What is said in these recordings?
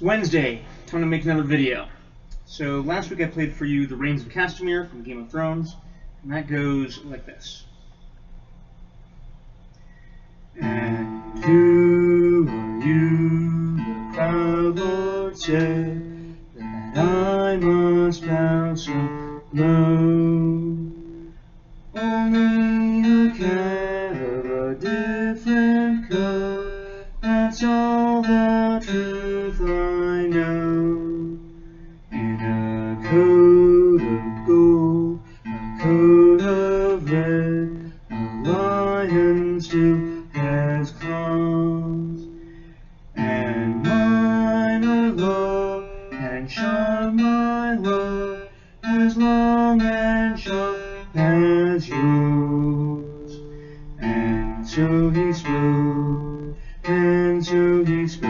It's Wednesday, time to make another video. So last week I played for you the Reigns of Castamere from Game of Thrones, and that goes like this. And who are you, the proud Lord said, that I must bow so low? Only a cat of a different coat, that's all the truth I know. In a coat of gold, a coat of red, a lion still has claws, and mine are long and sharp, my love, as long and sharp as yours. And so he spoke, and so he spoke,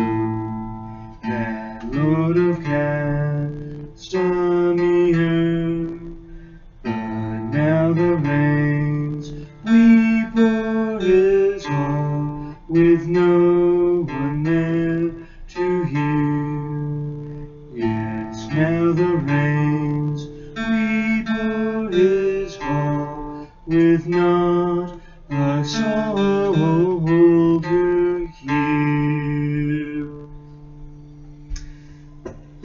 that Lord of Castamere. But now the rains weep o'er his hall, with no one there to hear. Yes, now the rains weep o'er his hall, with not a soul to hear.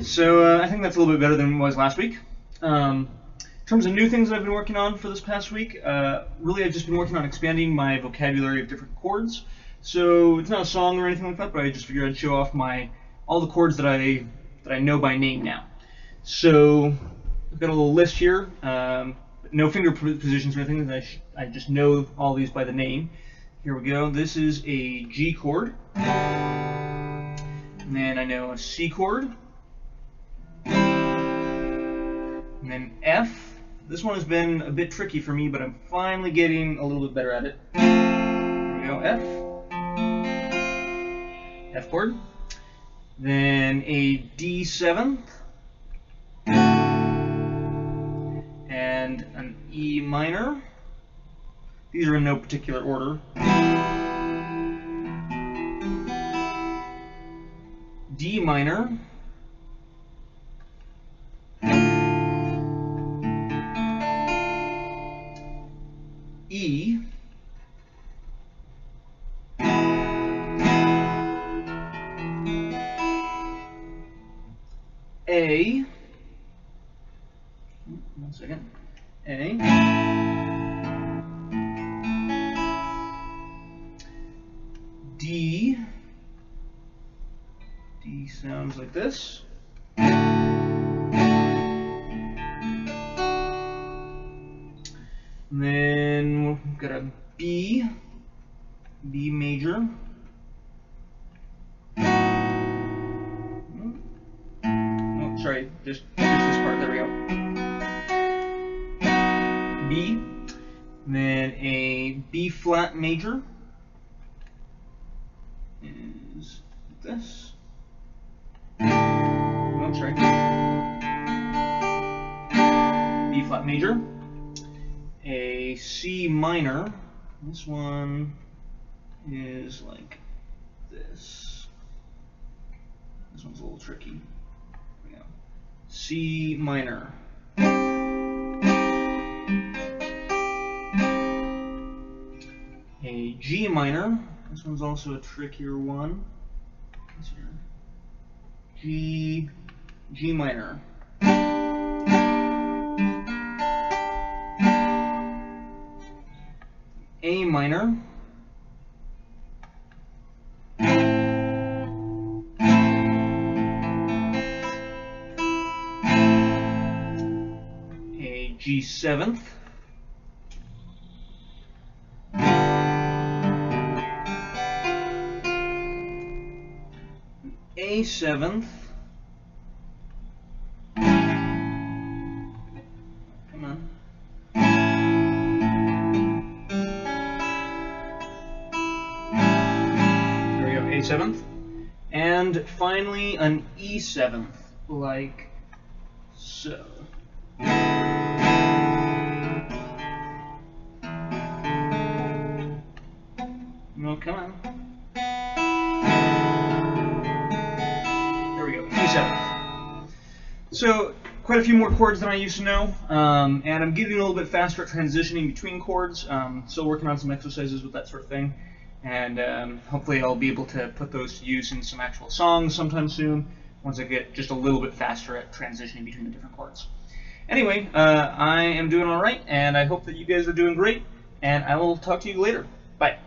So I think that's a little bit better than it was last week. In terms of new things that I've been working on for this past week, really I've just been working on expanding my vocabulary of different chords. So it's not a song or anything like that, but I just figured I'd show off all the chords that I know by name now. So I've got a little list here, no finger positions or anything. I just know all these by the name. Here we go. This is a G chord, and then I know a C chord, and then F. This one has been a bit tricky for me, but I'm finally getting a little bit better at it. Here we go, F chord. Then a D7, and an E minor. These are in no particular order. D minor. E, A, one second, A, D, D sounds like this. And then we've got a B, B major. Oh, sorry, just this part. There we go. B. And then a B flat major is this. Oh, sorry. B flat major. A C minor. This one is like this. This one's a little tricky. Here we go. C minor. A G minor. This one's also a trickier one. G minor. A minor, a G7th, A7th, come on. A7th, and finally an E7th, like so. No, come on. There we go. 7th. So quite a few more chords than I used to know, and I'm getting a little bit faster at transitioning between chords. Still working on some exercises with that sort of thing, and hopefully I'll be able to put those to use in some actual songs sometime soon, once I get just a little bit faster at transitioning between the different chords. Anyway, I am doing all right, and I hope that you guys are doing great, and I will talk to you later. Bye.